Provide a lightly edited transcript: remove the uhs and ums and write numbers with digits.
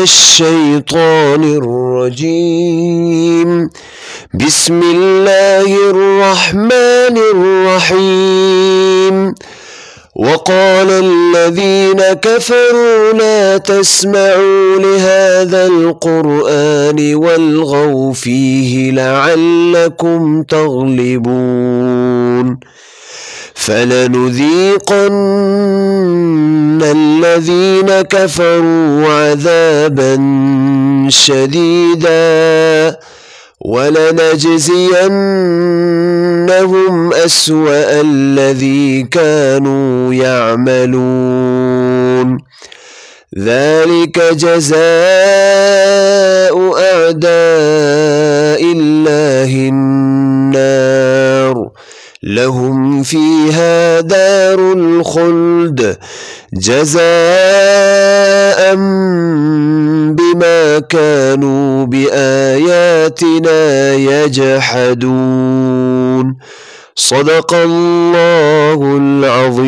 الشيطان الرجيم. بسم الله الرحمن الرحيم. وقال الذين كفروا لا تسمعوا لهذا القرآن والغوا فيه لعلكم تغلبون. فلنذيقن الذين كفروا عذابا شديدا ولنجزينهم أسوأ الذي كانوا يعملون. ذلك جزاء أعداء الله النار لهم فيها دار الخلد جزاء بما كانوا بآياتنا يجحدون. صدق الله العظيم.